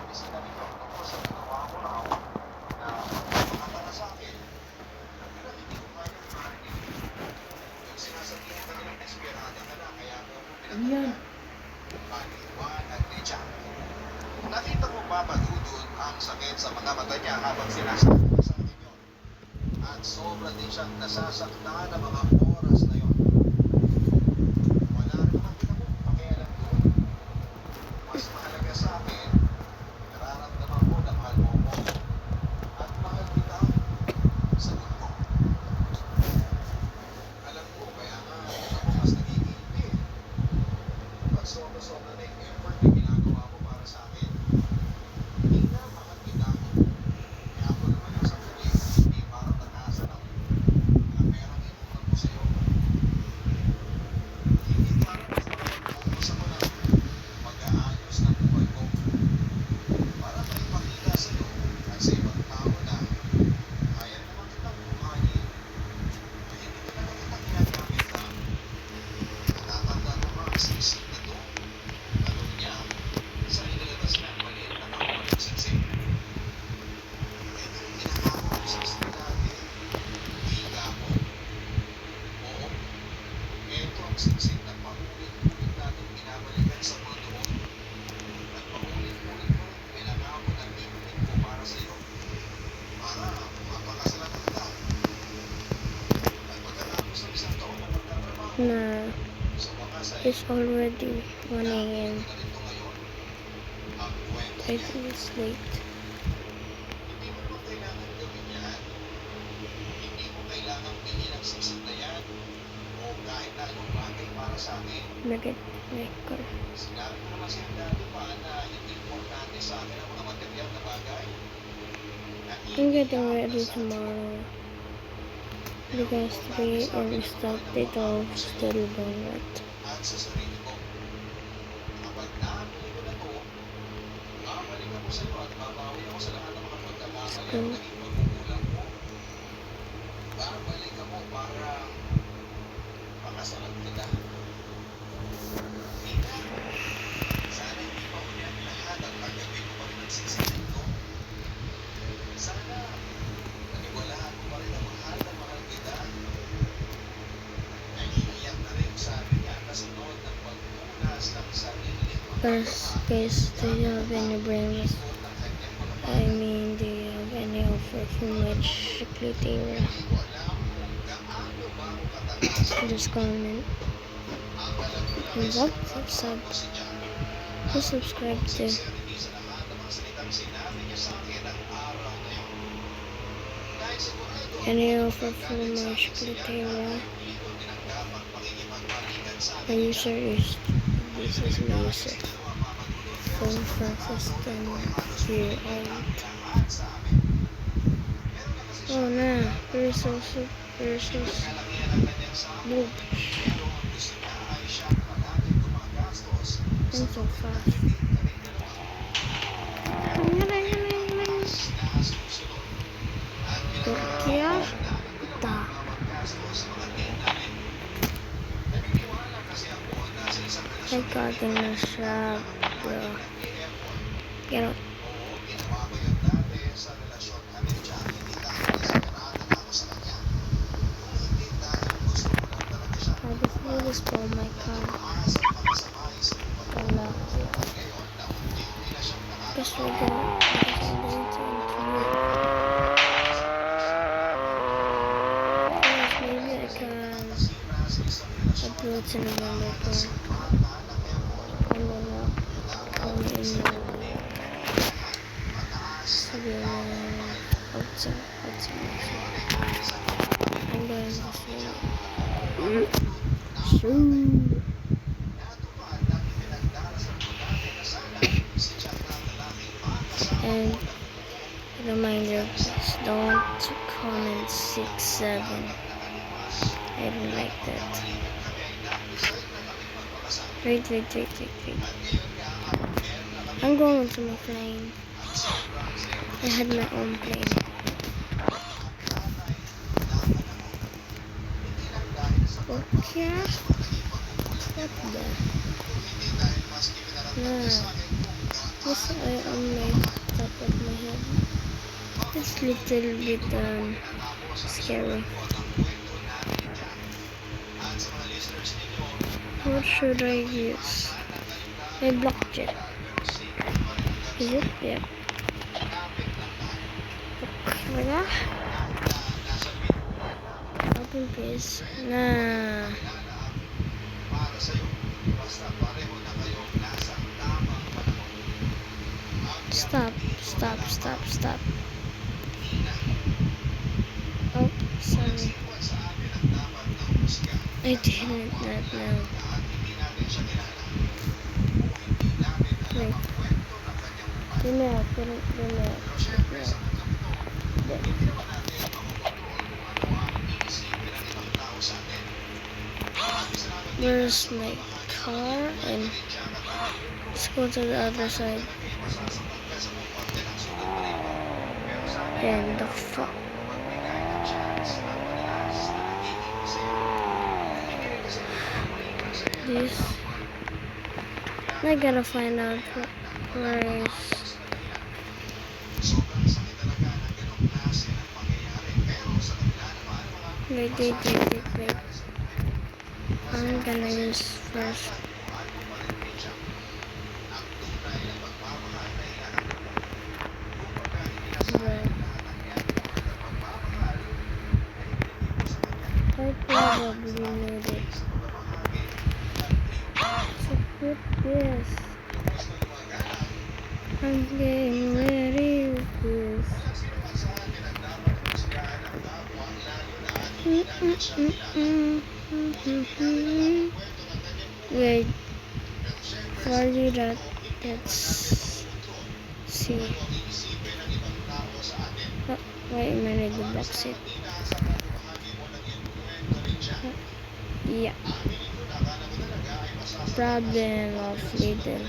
bisita ninyo tungkol sa ginawa ko raw na makatala sa akin na hindi ko kayang marinig. Yung sinasabihin kanilang desperada ka na kaya mo pinatala. Paliwanag ni Jack. Nakita mo ba madudod ang sakit sa mga mata niya habang sinasabi niya sa akin yun? At sobra din siyang nasasaktan ng mga oras na yun. Wala rin naman din ako pakialam doon. Mas mahalaga sa akin, nararamdaman ko na mahal mo ako. At mahal kita, sagot ko. Alam ko, kaya nga, ako mas nagigilty eh. Pag sobra-sobra na yung effort na ginagawa ko para sa akin, hindi na mahal kita. Kaya ako naman yung sandali, hindi para takasan ako na perang inuman ko sa'yo. Hindi para gusto ko mag-focus ako na mag-aayos ng buhay ko. Para maipakita sa'yo at sa ibang tao na kaya naman kitang buhayin na hindi talaga kita ginagamit lang. Natatanda ko ba ang siksik na to? Tanong niya sa inilabas niya ang maliit na kawalang siksik. Ito yung ginagawa ko sa siksik dati. Higa ko. Oo. Ito ang siksik na paulit-ulit natin binabalikan sa mga doon. At paulit-ulit ko pinangako ng ibig ko para sa iyo. Para mapakasalan kita. At pagkatapos ng isang taon na magtatrabaho, Nah, sa wakas ay it's already 1 a.m. na nito ngayon ang kwento I niya. think it's late. Hindi mo naman kailangan gawin yan. Hindi mo kailangan bilhin ang siksik na yan o kahit na anong bagay para sa akin. Nugget maker. Sinabi ko naman sa'yo dati pa na hindi importante sa akin ang mga material na bagay. I'm getting ready tomorrow because 3 and start it off still don't. At sa sarili ko. Kapag nabili ko na to, babalik ako sa iyo at babawi ako sa lahat ng mga pagkakamali at naging pagkukulang mo. Babalik ako para makasalat kita. Tina, sana hindi pa uli ang lahat at tanggapin mo pa rin ang siksik na ito. Sana paniwalaan mo pa rin ang mahal na mahal kita. Naiiyak na rin sabi niya kasunod ng pagpunas ng sarili ng Guys, do you have any brains? I mean, do you have any offer for my secretary? Just comment. And subscribe to. Any offer for my secretary? My user is this is my user. From Francis 10 year old. Oh no, versus boobs. I'm so fast. Turkiya ta. I got in the shop, bro. Get up. I just need to spoil my car. Wala. Guess we're going to maybe I can upload to November 4. I'm gonna come in outside. I'm going to shoot. And reminder, please don't comment 6, 7. I don't like that. Wait. I'm going to my plane. I had my own plane. Okay. What the? Yeah. This eye on my top of my head. It's little bit scary. What should I use? I blocked it. Is it? Yep. Wala. Open please. Nah. Stop. Oh, sorry. I didn't not know. Wait. Put it out. Where's my car? And let's go to the other side. And the fuck. This. I gotta find out where is. Wait. I'm gonna use first. I probably need it. So put this. I'm getting ready with this. Wait. For that, let's see. Oh, wait a minute, the box it. Yeah. Problem of little.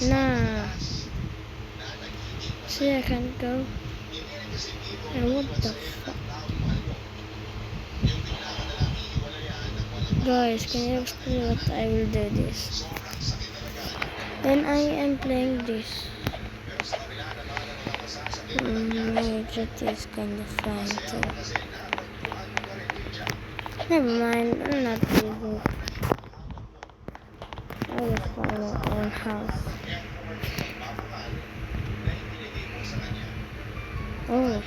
Nah. See, I can't go. And what the fuck? Guys, can you explain what I will do this? When I am playing this. My jet is kind of flying too. Never mind, I'm not using it. I will find my own house. Oh,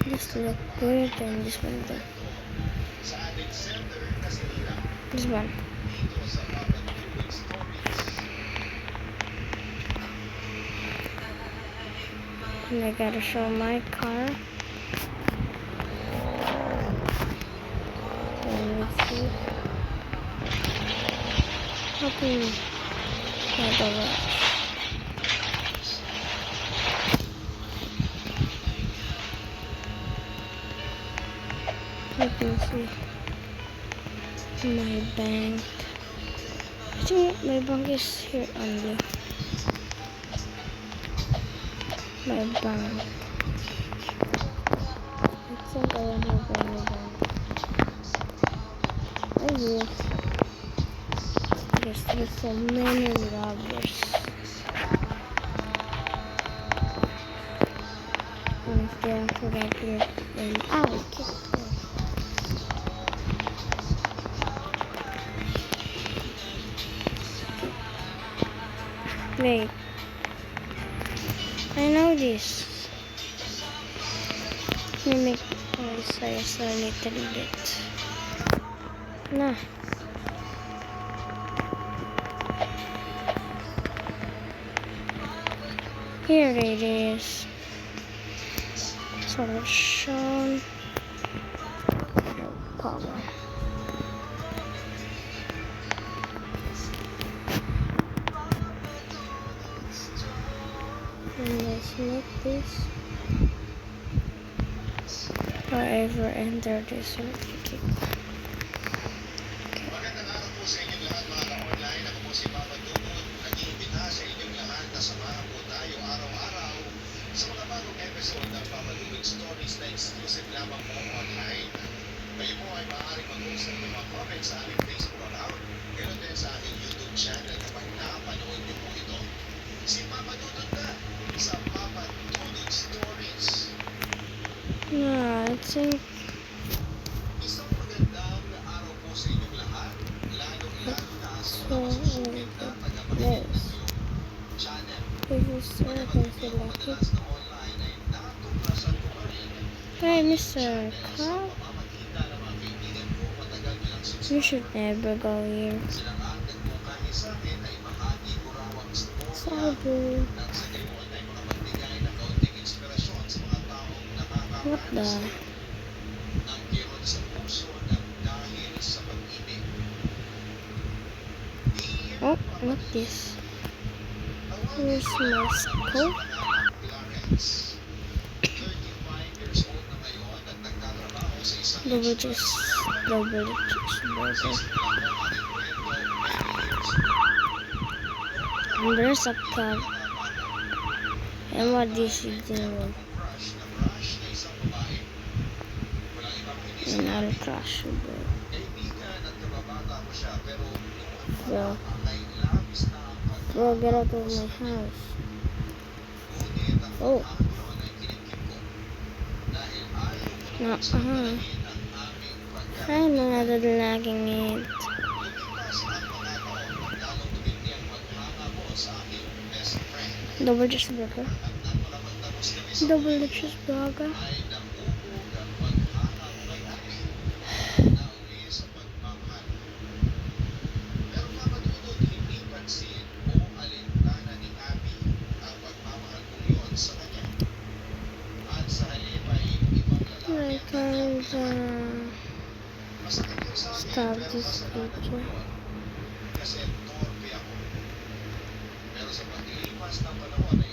this look good and this one too. This one. And I gotta show my car. And let's see. Open my garage. You can see my bank. I think my bank is here only. My bank. I think I don't have any bank. I will. Yes, there's so many robbers. And if they are forgetting, then I will kick them. Wait. I know this. Let me make noise a little bit. Nah. Here it is. Solution. No power. And let's make this. However, enter the certificate. Magandang araw po sa inyong lahat mga ka-online. Ako po si Papa Dudut. Nag-iimbita sa inyong lahat na samahan po tayo araw-araw sa mga bagong episode ng Papa Dudut Stories na exclusive lamang po online. Kayo po ay maaaring mag-post ng mga comments sa aming Facebook account, ganoon din sa aming YouTube think Isang magandang araw po sa inyong lahat, lalo-lalo na sa so. mga masusunod na tagapakinig ng Yes. iyong channel. This is so Bagamat hindi ako like it. madalas na online ay natuklasan ko pa rin Hey, ang Mr. channel sa Cow, pamamagitan ng mga kaibigan ko matagal nilang you should subscriber. never go here. Silang ang nagmungkahi sa akin ay bahagi ko raw ang storya Sabu. nang sa gayon ay makapagbigay ng kaunting inspirasyon sa mga taong What the? nakakaranas ng kirot sa puso ng dahil sa pag-ibig. Oh, what this? Where's my scope? Double cheeseburger. And there's a cup. And what this is doing? And I'll crush you, bro. Bro, get out of my house. Oh. Ay, mga dadalaging it. Double cheeseburger. Double cheeseburger. I can't stop this picture. Kasi torpe ako. Pero sa paglipas ng panahon ay